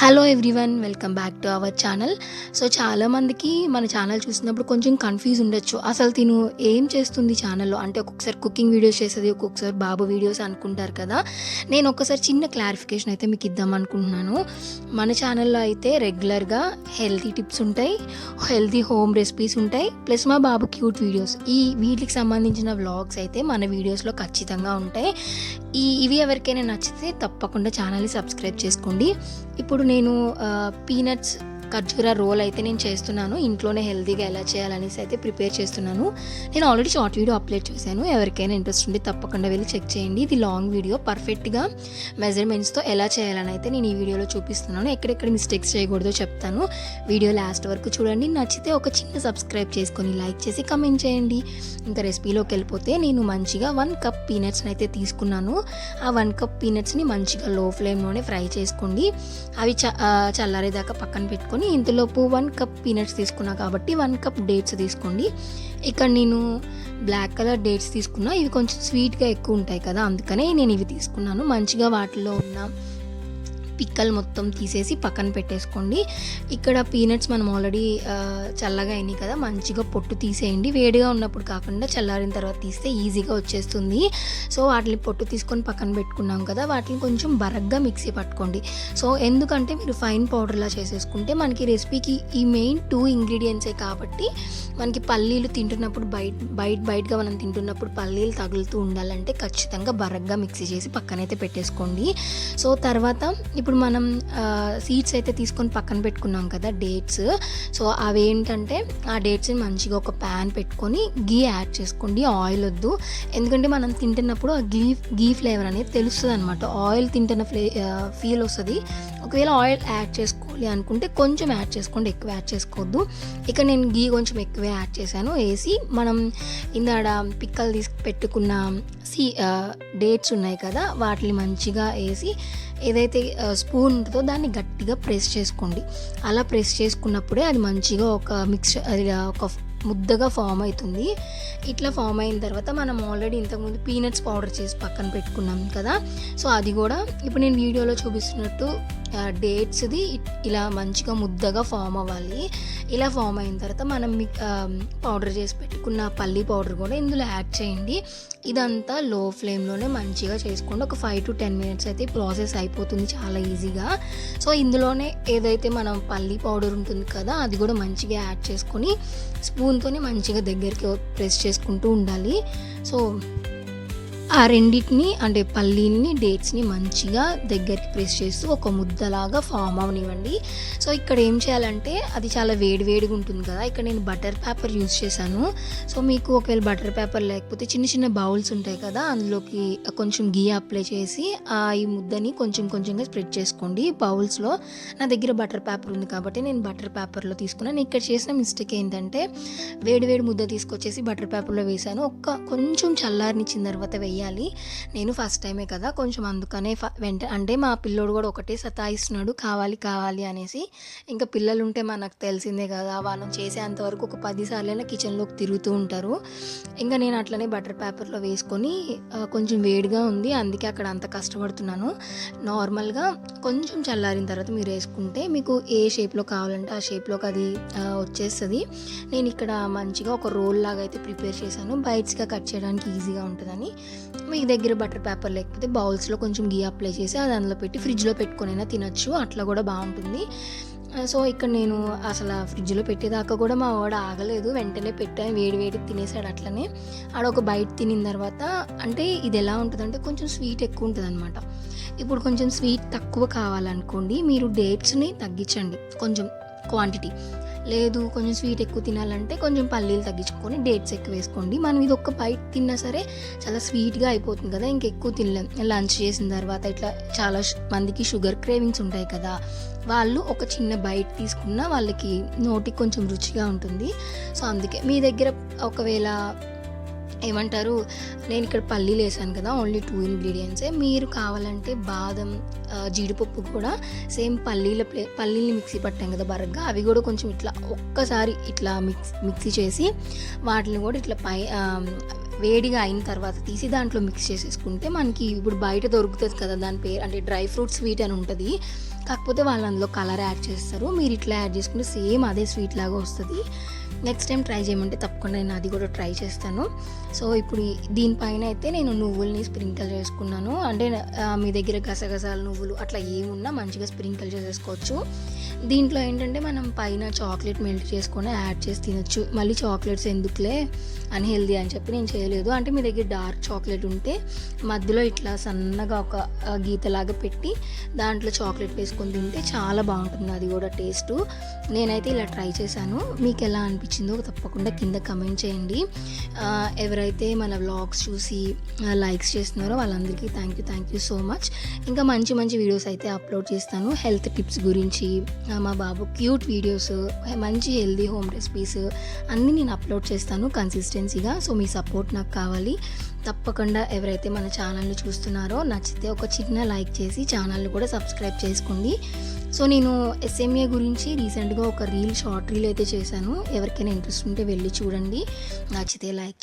Hello everyone, welcome back to our channel. So చాలామందికి మన channel చూసినప్పుడు కొంచెం కన్ఫ్యూజ్ ఉండొచ్చు. అసలు తిను ఏం చేస్తుంది ఛానల్లో, అంటే ఒక్కొక్కసారి కుకింగ్ వీడియోస్ చేస్తుంది, ఒక్కొక్కసారి బాబు వీడియోస్ అనుకుంటారు కదా. నేను ఒక్కసారి చిన్న క్లారిఫికేషన్ అయితే మీకు ఇద్దాం అనుకుంటున్నాను. మన ఛానల్లో అయితే రెగ్యులర్గా హెల్తీ టిప్స్ ఉంటాయి, హెల్తీ హోమ్ రెసిపీస్ ఉంటాయి, ప్లస్ మా బాబు క్యూట్ వీడియోస్, వీటికి సంబంధించిన వ్లాగ్స్ అయితే మన వీడియోస్లో ఖచ్చితంగా ఉంటాయి. ఇవి ఎవరికైనా నచ్చితే తప్పకుండా ఛానల్ని సబ్స్క్రైబ్ చేసుకోండి. ఇప్పుడు నేను పీనట్స్ ఖర్జూర రోల్ అయితే నేను చేస్తున్నాను. ఇంట్లోనే హెల్తీగా ఎలా చేయాలనేసి అయితే ప్రిపేర్ చేస్తున్నాను. నేను ఆల్రెడీ షార్ట్ వీడియో అప్లోడ్ చేశాను. ఎవరికైనా ఇంట్రెస్ట్ ఉంటే తప్పకుండా వెళ్ళి చెక్ చేయండి. ఇది లాంగ్ వీడియో, పర్ఫెక్ట్గా మెజర్మెంట్స్తో ఎలా చేయాలని అయితే నేను ఈ వీడియోలో చూపిస్తున్నాను. ఎక్కడెక్కడ మిస్టేక్స్ చేయకూడదో చెప్తాను. వీడియో లాస్ట్ వరకు చూడండి. నచ్చితే ఒక చిన్న సబ్స్క్రైబ్ చేసుకొని లైక్ చేసి కమెంట్ చేయండి. ఇంకా రెసిపీలోకి వెళ్ళిపోతే నేను మంచిగా 1 కప్ పీనట్స్ని అయితే తీసుకున్నాను. ఆ 1 కప్ పీనట్స్ని మంచిగా లో ఫ్లేమ్లోనే ఫ్రై చేసుకోండి. అవి చల్లారేదాకా పక్కన పెట్టుకొని ఇంతలోపు 1 కప్ పీనట్స్ తీసుకున్నా కాబట్టి 1 కప్ డేట్స్ తీసుకోండి. ఇక్కడ నేను బ్లాక్ కలర్ డేట్స్ తీసుకున్నా. ఇవి కొంచెం స్వీట్గా ఎక్కువ ఉంటాయి కదా, అందుకనే నేను ఇవి తీసుకున్నాను. మంచిగా వాటిలో ఉన్న పిక్కలు మొత్తం తీసేసి పక్కన పెట్టేసుకోండి. ఇక్కడ పీనట్స్ మనం ఆల్రెడీ చల్లగా అయినాయి కదా, మంచిగా పొట్టు తీసేయండి. వేడిగా ఉన్నప్పుడు కాకుండా చల్లారిన తర్వాత తీస్తే ఈజీగా వచ్చేస్తుంది. సో వాటిని పొట్టు తీసుకొని పక్కన పెట్టుకున్నాం కదా, వాటిని కొంచెం బరగ్గా మిక్సీ పట్టుకోండి. సో ఎందుకంటే మీరు ఫైన్ పౌడర్లా చేసేసుకుంటే మనకి రెసిపీకి ఈ మెయిన్ 2 ఇంగ్రీడియంట్సే కాబట్టి మనకి పల్లీలు తింటున్నప్పుడు బయటగా మనం తింటున్నప్పుడు పల్లీలు తగులుతూ ఉండాలంటే ఖచ్చితంగా బరగ్గా మిక్సీ చేసి పక్కనైతే పెట్టేసుకోండి. సో తర్వాత ఇప్పుడు మనం సీడ్స్ అయితే తీసుకొని పక్కన పెట్టుకున్నాం కదా, డేట్స్. సో అవి ఏంటంటే ఆ డేట్స్ని మంచిగా ఒక ప్యాన్ పెట్టుకొని గీ యాడ్ చేసుకోండి. ఆయిల్ వద్దు, ఎందుకంటే మనం తింటున్నప్పుడు ఆ గీ ఫ్లేవర్ అనేది తెలుస్తుంది అనమాట. ఆయిల్ తింటున్న ఫీల్ వస్తుంది. ఒకవేళ ఆయిల్ యాడ్ చేసుకోవాలి అనుకుంటే కొంచెం యాడ్ చేసుకోండి, ఎక్కువ యాడ్ చేసుకోవద్దు. ఇక్కడ నేను గీ కొంచెం ఎక్కువే యాడ్ చేశాను. వేసి మనం ఇందాడ పిక్కలు తీసి పెట్టుకున్న డేట్స్ ఉన్నాయి కదా, వాటిని మంచిగా వేసి ఏదైతే స్పూన్ ఉంటుందో దాన్ని గట్టిగా ప్రెస్ చేసుకోండి. అలా ప్రెస్ చేసుకున్నప్పుడే అది మంచిగా ఒక ముద్దగా ఫామ్ అవుతుంది. ఇట్లా ఫామ్ అయిన తర్వాత మనం ఆల్రెడీ ఇంతకుముందు పీనట్స్ పౌడర్ చేసి పక్కన పెట్టుకున్నాం కదా, సో అది కూడా ఇప్పుడు నేను వీడియోలో చూపిస్తున్నట్టు డేట్స్ది ఇలా మంచిగా ముద్దగా ఫామ్ అవ్వాలి. ఇలా ఫామ్ అయిన తర్వాత మనం పౌడర్ చేసి పెట్టుకున్న పల్లీ పౌడర్ కూడా ఇందులో యాడ్ చేయండి. ఇదంతా లో ఫ్లేమ్లోనే మంచిగా చేసుకోండి. ఒక 5 to 10 minutes అయితే ప్రాసెస్ అయిపోతుంది చాలా ఈజీగా. సో ఇందులోనే ఏదైతే మనం పల్లీ పౌడర్ ఉంటుంది కదా, అది కూడా మంచిగా యాడ్ చేసుకొని స్పూన్తోనే మంచిగా దగ్గరికి ప్రెస్ చేసుకుంటూ ఉండాలి. సో ఆ రెండింటిని అంటే పల్లీని డేట్స్ని మంచిగా దగ్గరికి ప్రెస్ చేస్తూ ఒక ముద్దలాగా ఫామ్ అవనివ్వండి. సో ఇక్కడ ఏం చేయాలంటే అది చాలా వేడిగా ఉంటుంది కదా, ఇక్కడ నేను బటర్ పేపర్ యూజ్ చేశాను. సో మీకు ఒకవేళ బటర్ పేపర్ లేకపోతే చిన్న చిన్న బౌల్స్ ఉంటాయి కదా, అందులోకి కొంచెం గీ అప్లై చేసి ఈ ముద్దని కొంచెంగా స్ప్రెడ్ చేసుకోండి బౌల్స్లో. నా దగ్గర బటర్ పేపర్ ఉంది కాబట్టి నేను బటర్ పేపర్లో తీసుకున్నాను. ఇక్కడ చేసిన మిస్టేక్ ఏంటంటే వేడి ముద్ద తీసుకొచ్చేసి బటర్ పేపర్లో వేసాను. కొంచెం చల్లారనిచ్చిన తర్వాత వేయాలి. నేను ఫస్ట్ టైమే కదా, కొంచెం అందుకనే అంటే మా పిల్లోడు కూడా ఒకటే సతాయిస్తున్నాడు కావాలి అనేసి. ఇంకా పిల్లలు ఉంటే మనకు తెలిసిందే కదా, వాళ్ళని చేసేంతవరకు ఒక 10 సార్లైనా కిచెన్లోకి తిరుగుతూ ఉంటారు. ఇంకా నేను అట్లనే బటర్ పేపర్లో వేసుకొని కొంచెం వేడిగా ఉంది అందుకే అక్కడ అంత కష్టపడుతున్నాను. నార్మల్గా కొంచెం చల్లారిన తర్వాత మీరు వేసుకుంటే మీకు ఏ షేప్లో కావాలంటే ఆ షేప్లోకి అది వచ్చేస్తుంది. నేను ఇక్కడ మంచిగా ఒక రోల్ లాగా అయితే ప్రిపేర్ చేశాను, బైట్స్గా కట్ చేయడానికి ఈజీగా ఉంటుందని. మీ దగ్గర బటర్ పేపర్ లేకపోతే బౌల్స్లో కొంచెం గీ అప్లై చేసి అది అందులో పెట్టి ఫ్రిడ్జ్లో పెట్టుకొనైనా తినచ్చు, అట్లా కూడా బాగుంటుంది. సో ఇక్కడ నేను అసలు ఫ్రిడ్జ్లో పెట్టేదాకా కూడా మా వాడు ఆగలేదు, వెంటనే పెట్టాను, వేడి తినేసాడు. అట్లనే ఆడొక బైట్ తినిన తర్వాత అంటే ఇది ఎలా ఉంటుందంటే కొంచెం స్వీట్ ఎక్కువ ఉంటుంది అనమాట. ఇప్పుడు కొంచెం స్వీట్ తక్కువ కావాలనుకోండి, మీరు డేట్స్ని తగ్గించండి కొంచెం క్వాంటిటీ. లేదు కొంచెం స్వీట్ ఎక్కువ తినాలంటే కొంచెం పల్లీలు తగ్గించుకొని డేట్స్ ఎక్కువ వేసుకోండి. మనం ఇది ఒక్క బైట్ తిన్నా సరే చాలా స్వీట్గా అయిపోతుంది కదా, ఇంకెక్కువ తినలేం. లంచ్ చేసిన తర్వాత ఇట్లా చాలా మందికి షుగర్ క్రేవింగ్స్ ఉంటాయి కదా, వాళ్ళు ఒక చిన్న బైట్ తీసుకున్నా వాళ్ళకి నోటికి కొంచెం రుచిగా ఉంటుంది. సో అందుకే మీ దగ్గర ఒకవేళ ఏమంటారు, నేను ఇక్కడ పల్లీలు వేసాను కదా, ఓన్లీ 2 ఇంగ్రీడియంట్సే. మీరు కావాలంటే బాదం, జీడిపప్పు కూడా సేమ్ పల్లీని మిక్సీ పట్టాం కదా బరగ్గా, అవి కూడా కొంచెం ఇట్లా ఒక్కసారి ఇట్లా మిక్సీ చేసి వాటిని కూడా ఇట్లా వేడిగా అయిన తర్వాత తీసి దాంట్లో మిక్స్ చేసేసుకుంటే మనకి ఇప్పుడు బయట దొరుకుతుంది కదా, దాని పేరు అంటే డ్రై ఫ్రూట్ స్వీట్ అని ఉంటుంది. కాకపోతే వాళ్ళు అందులో కలర్ యాడ్ చేస్తారు. మీరు ఇట్లా యాడ్ చేసుకుంటే సేమ్ అదే స్వీట్ లాగా వస్తుంది. నెక్స్ట్ టైం ట్రై చేయమంటే తప్పకుండా నేను అది కూడా ట్రై చేస్తాను. సో ఇప్పుడు దీనిపైన అయితే నేను నువ్వుల్ని స్ప్రింకిల్ చేసుకున్నాను. అంటే మీ దగ్గర గసగసాలు నువ్వులు అట్లా ఏమున్నా మంచిగా స్ప్రింకిల్ చేసేసుకోవచ్చు. దీంట్లో ఏంటంటే మనం పైన చాక్లెట్ మెల్ట్ చేసుకొని యాడ్ చేసి తినొచ్చు. మళ్ళీ చాక్లెట్స్ ఎందుకులే అన్హెల్దీ అని చెప్పి నేను చేయలేదు. అంటే మీ దగ్గర డార్క్ చాక్లెట్ ఉంటే మధ్యలో ఇట్లా సన్నగా ఒక గీతలాగా పెట్టి దాంట్లో చాక్లెట్ వేసుకొని తింటే చాలా బాగుంటుంది. అది కూడా టేస్ట్. నేనైతే ఇలా ట్రై చేశాను. మీకు ఎలా అనిపించిందో తప్పకుండా కింద కమెంట్ చేయండి. ఎవరైతే మన వ్లాగ్స్ చూసి లైక్స్ చేస్తున్నారో వాళ్ళందరికీ థ్యాంక్ యూ సో మచ్. ఇంకా మంచి మంచి వీడియోస్ అయితే అప్లోడ్ చేస్తాను. హెల్త్ టిప్స్ గురించి, మా బాబు క్యూట్ వీడియోస్, మంచి హెల్దీ హోమ్ రెసిపీస్ అన్నీ నేను అప్లోడ్ చేస్తాను కన్సిస్టెన్సీగా. సో మీ సపోర్ట్ నాకు కావాలి. తప్పకుండా ఎవరైతే మన ఛానల్ని చూస్తున్నారో నచ్చితే ఒక చిన్న లైక్ చేసి ఛానల్ని కూడా సబ్స్క్రైబ్ చేసుకోండి. సో నేను ఎస్ఎంఏ గురించి రీసెంట్గా ఒక షార్ట్ రీల్ అయితే చేశాను. ఎవరికైనా ఇంట్రెస్ట్ ఉంటే వెళ్ళి చూడండి. నచ్చితే లైక్